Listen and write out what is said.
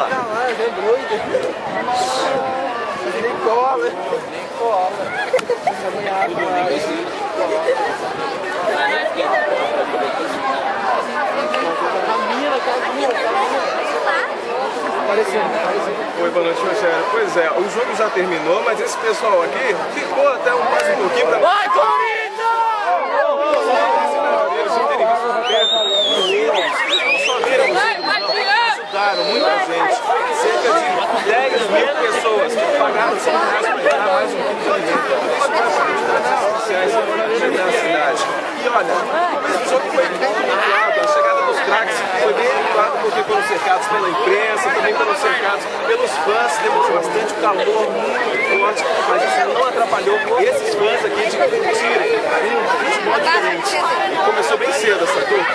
Caralho, é doido. Nem cola. Nem cola. Oi, boa noite, Rogério. Pois é, o jogo já terminou, mas esse pessoal aqui ficou até mais um pouquinho pra... Vai, Corinthians! Ajudaram muita gente. Cerca de 10 mil pessoas que pagaram R$100 para entrar mais um quilo de alimento. Sociais na cidade. E olha, o jogo foi bem adequado. A chegada dos craques foi bem adequada porque foram cercados pela imprensa, também foram cercados pelos fãs. Temos bastante calor, muito forte, mas isso não atrapalhou esses fãs aqui de curtirem um futebol diferente. E começou bem cedo essa tortura.